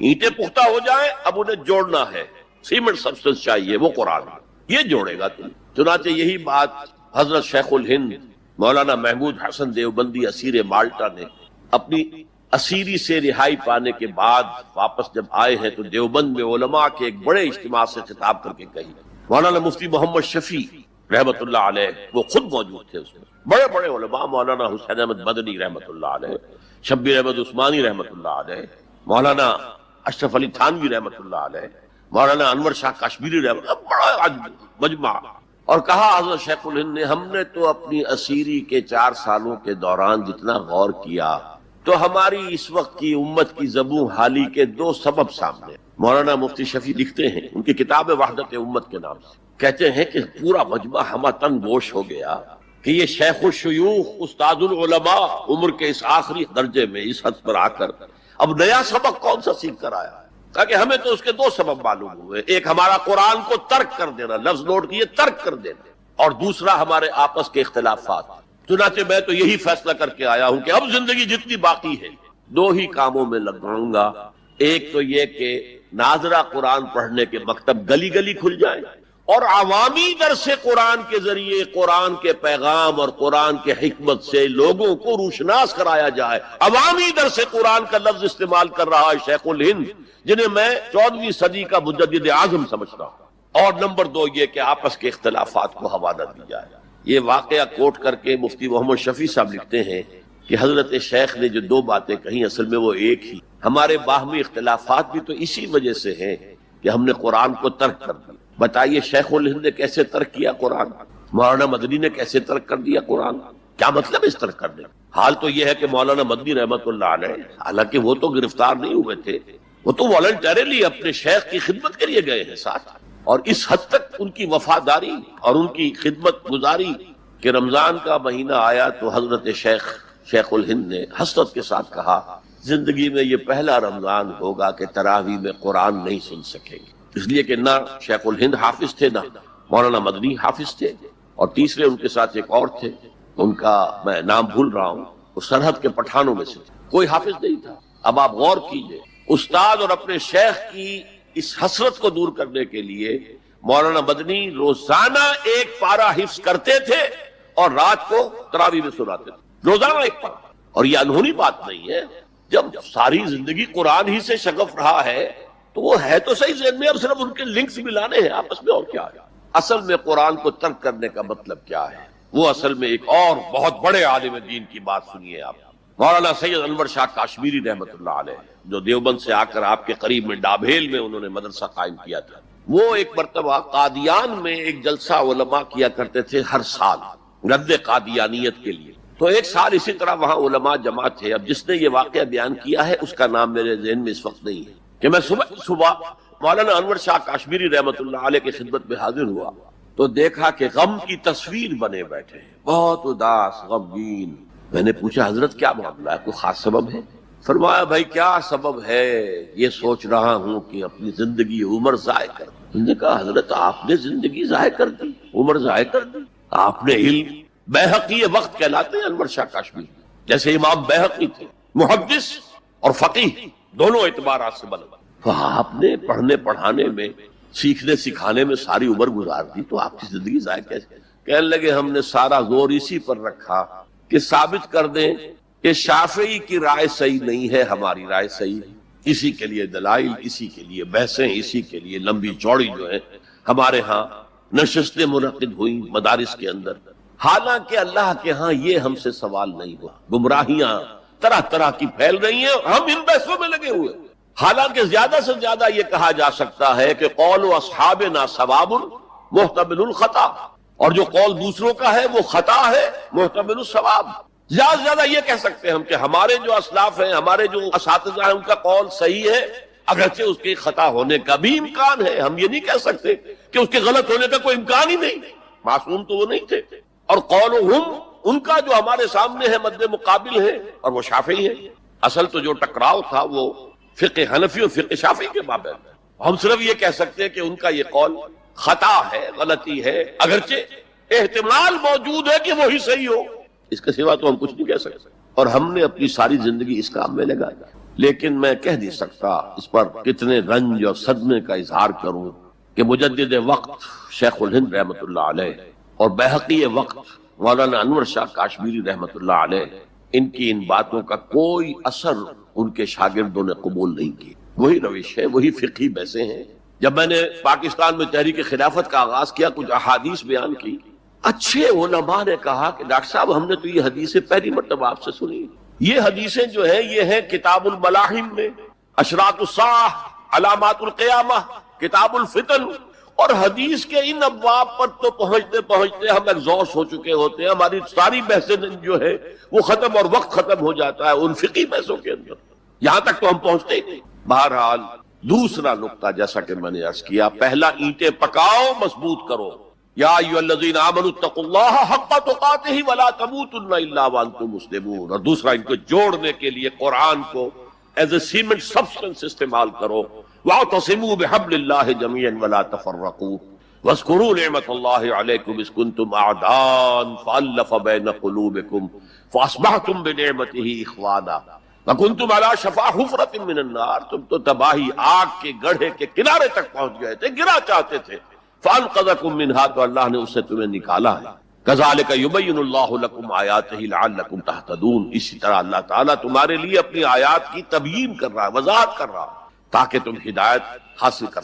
اینٹیں پختہ ہو جائیں، اب انہیں جوڑنا ہے، سیمنٹ سبسٹنس چاہیے، وہ قرآن ہے، یہ جوڑے گا تم۔ چنانچہ یہی بات حضرت شیخ الہند مولانا محمود حسن دیوبندی اسیر مالٹا نے اپنی اسیری سے رہائی پانے کے بعد واپس جب آئے ہیں تو دیوبند میں علماء کے ایک بڑے اجتماع سے خطاب کر کے کہی۔ مولانا مفتی محمد شفیع رحمت اللہ علیہ وہ خود موجود تھے اس میں، بڑے بڑے علماء، مولانا حسین احمد مدنی رحمت اللہ علیہ، شبیر احمد عثمانی رحمت اللہ علیہ، مولانا اشرف علی تھانوی رحمت اللہ علیہ، مولانا انور شاہ کشمیری رحمت اللہ، بڑا مجمع، اور کہا حضرت شیخ الہند نے ہم نے تو اپنی اسیری کے 4 سالوں کے دوران جتنا غور کیا تو ہماری اس وقت کی امت کی زبوں حالی کے 2 سبب سامنے۔ مولانا مفتی شفیع لکھتے ہیں ان کی کتاب وحدت امت کے نام سے، کہتے ہیں کہ پورا مجمع ہمہ تن گوش ہو گیا کہ یہ شیخ الشیوخ استاد العلماء عمر کے اس آخری درجے میں اس حد پر آ کر اب نیا سبق کون سا سیکھ کر آیا ہے؟ تاکہ ہمیں تو اس کے 2 سبب معلوم ہوئے، ایک ہمارا قرآن کو ترک کر دینا، لفظ نوٹ کیے، ترک کر دینا، اور دوسرا ہمارے آپس کے اختلافات۔ چنانچہ میں تو یہی فیصلہ کر کے آیا ہوں کہ اب زندگی جتنی باقی ہے 2 ہی کاموں میں لگاؤں گا، ایک تو یہ کہ ناظرہ قرآن پڑھنے کے مکتب گلی گلی کھل جائیں اور عوامی درس قرآن کے ذریعے قرآن کے پیغام اور قرآن کے حکمت سے لوگوں کو روشناس کرایا جائے۔ عوامی درس قرآن کا لفظ استعمال کر رہا ہے شیخ الہند، جنہیں میں 14ویں صدی کا مجدد اعظم سمجھتا ہوں۔ اور نمبر 2 یہ کہ آپس کے اختلافات کو حوالہ دی جائے۔ یہ واقعہ کوٹ کر کے مفتی محمد شفیع صاحب لکھتے ہیں کہ حضرت شیخ نے جو 2 باتیں کہیں اصل میں وہ ایک ہی۔ ہمارے باہمی اختلافات بھی تو اسی وجہ سے ہیں کہ ہم نے قرآن کو ترک کر دیا۔ بتائیے شیخ الہند نے کیسے ترک کیا قرآن، مولانا مدنی نے کیسے ترک کر دیا قرآن؟ کیا مطلب اس ترک کرنے؟ حال تو یہ ہے کہ مولانا مدنی رحمت اللہ علیہ، حالانکہ وہ تو گرفتار نہیں ہوئے تھے، وہ تو والنٹریلی اپنے شیخ کی خدمت کے لیے گئے ہیں ساتھ، اور اس حد تک ان کی وفاداری اور ان کی خدمت گزاری کہ رمضان کا مہینہ آیا تو حضرت شیخ الہند نے حسرت کے ساتھ کہا زندگی میں یہ پہلا رمضان ہوگا کہ تراویح میں قرآن نہیں سن سکیں گے، اس لیے کہ نہ شیخ الہند حافظ تھے، نہ مولانا مدنی حافظ تھے، اور تیسرے ان کے ساتھ ایک اور تھے، ان کا میں نام بھول رہا ہوں، وہ سرحد کے پٹھانوں میں سے تھے، کوئی حافظ نہیں تھا۔ اب آپ غور کیجئے، استاد اور اپنے شیخ کی اس حسرت کو دور کرنے کے لیے مولانا مدنی روزانہ 1 پارہ حفظ کرتے تھے اور رات کو تراویح میں سناتے تھے، روزانہ 1 پارہ۔ اور یہ انہونی بات نہیں ہے، جب ساری زندگی قرآن ہی سے شغف رہا ہے تو وہ ہے تو صحیح ذہن میں، اب صرف ان کے لنکس ملانے ہیں آپس میں، اور کیا ہے۔ اصل میں قرآن کو ترک کرنے کا مطلب کیا ہے؟ وہ اصل میں ایک اور بہت بڑے عالم دین کی بات سنیے آپ، مولانا سید انور شاہ کاشمیری رحمت اللہ علیہ، جو دیوبند سے آ کر آپ کے قریب میں ڈابھیل میں انہوں نے مدرسہ قائم کیا تھا۔ وہ ایک مرتبہ قادیان میں ایک جلسہ علماء کیا کرتے تھے ہر سال رد قادیانیت کے لیے، تو ایک سال اسی طرح وہاں علماء جمع تھے۔ اب جس نے یہ واقعہ بیان کیا ہے اس کا نام میرے ذہن میں اس وقت نہیں ہے، کہ میں صبح مولانا انور شاہ کاشمیری رحمت اللہ علیہ کی خدمت میں حاضر ہوا تو دیکھا کہ غم کی تصویر بنے بیٹھے ہیں، بہت اداس غمگین۔ میں نے پوچھا حضرت کیا معاملہ ہے، کوئی خاص سبب ہے؟ فرمایا بھائی کیا سبب ہے، یہ سوچ رہا ہوں کہ اپنی زندگی عمر ضائع کر دی۔ میں نے کہا حضرت آپ نے زندگی ضائع کر دی، عمر ضائع کر دی؟ آپ نے علم، بیہقی وقت کہلاتے ہیں انور شاہ کاشمیری، جیسے امام بیہقی تھے، محدث اور فقیہ دونوں اعتبارات سے بلند، تو آپ نے پڑھنے پڑھانے میں، سیکھنے سکھانے میں ساری عمر گزار دی، تو آپ کی زندگی ضائع کیسے؟ کہنے لگے ہم نے سارا زور اسی پر رکھا کہ ثابت کر دیں کہ شافعی کی رائے صحیح نہیں ہے، ہماری رائے صحیح ہے۔ اسی کے لیے دلائل، اسی کے لیے بحثیں، اسی کے لیے لمبی چوڑی جو ہے ہمارے ہاں نشستیں منعقد ہوئی مدارس کے اندر، حالانکہ اللہ کے ہاں یہ ہم سے سوال نہیں ہوا۔ گمراہیاں طرح طرح کی پھیل رہی ہیں، ہم ان بحثوں میں لگے ہوئے، حالانکہ زیادہ سے زیادہ یہ کہا جا سکتا ہے کہ قول اصحابنا ثواب محتمل الخطا، اور جو قول دوسروں کا ہے وہ خطا ہے محتمل الثواب۔ زیادہ سے زیادہ یہ کہہ سکتے ہیں ہم کہ ہمارے جو اسلاف ہیں، ہمارے جو اساتذہ ہیں، ان کا قول صحیح ہے، اگرچہ اس کے خطا ہونے کا بھی امکان ہے۔ ہم یہ نہیں کہہ سکتے کہ اس کے غلط ہونے کا کوئی امکان ہی نہیں، معصوم تو وہ نہیں تھے۔ اور قولہم، ان کا جو ہمارے سامنے ہے مد مقابل ہے، اور وہ شافعی ہے۔ اصل تو جو ٹکراؤ تھا وہ فقہ حنفی اور فقہ شافعی کے مابین ہے۔ ہم صرف یہ کہہ سکتے ہیں کہ ان کا یہ قول خطا ہے، غلطی ہے، اگرچہ احتمال موجود ہے کہ وہی صحیح ہو، اس کے سوا تو ہم کچھ نہیں کہہ سکتے۔ اور ہم نے اپنی ساری زندگی اس کام میں لگائی، لیکن میں کہہ نہیں سکتا اس پر کتنے رنج اور صدمے کا اظہار کروں کہ مجدد وقت شیخ الہند رحمۃ اللہ علیہ اور بیہقی وقت مولانا انور شاہ کاشمیری رحمۃ اللہ علیہ، ان کی ان باتوں کا کوئی اثر ان کے شاگردوں نے قبول نہیں کی. وہی روش ہے، وہی فقہی بحثیں ہیں. جب میں نے پاکستان میں تحریک خلافت کا آغاز کیا، کچھ احادیث بیان کی، اچھے علماء نے کہا کہ ڈاکٹر صاحب ہم نے تو یہ حدیثیں پہلی مرتبہ آپ سے سنی. یہ حدیثیں جو ہیں یہ ہیں کتاب الملاحم میں، اشراط الساعہ، علامات القیامہ، کتاب الفتن، اور حدیث کے ان ابواب پر تو پہنچتے پہنچتے ہم ایگزاسٹ ہو چکے ہوتے ہیں. ہماری ساری بحثیں جو ہے وہ ختم اور وقت ختم ہو جاتا ہے ان فقہی بحثوں کے اندر، یہاں تک تو ہم پہنچتے ہی نہیں. بہرحال دوسرا نقطہ جیسا کہ میں نے عرض کیا، پہلا اینٹیں پکاؤ، مضبوط کرو. یا ایھا الذین آمنوا اتقوا اللہ حق تقاتہ ولا تموتن الا وانتم مسلمون. اور دوسرا ان کو جوڑنے کے لیے قرآن کو ایز اے سیمنٹ سبسٹنس استعمال کرو. واعتصموا بحبل اللہ جميعا ولا تفرقوا واذکروا نعمت اللہ علیکم اذ کنتم اعداء فالف بین قلوبکم فاصبحتم بنعمتہ اخوانا وکنتم علی شفا حفرۃ من النار. تم تو تباہی آگ کے گڑھے کے کنارے تک پہنچ گئے تھے، گرا چاہتے تھے، فانقذکم منہا، تو اللہ نے اس سے تمہیں نکالا ہے. کذالک یبین اللہ لکم آیاتہ لعلکم تہتدون. اسی طرح اللہ تعالیٰ تمہارے لیے اپنی آیات کی تبیین کر رہا ہے، وضاحت کر رہا ہے تاکہ تم ہدایت حاصل کر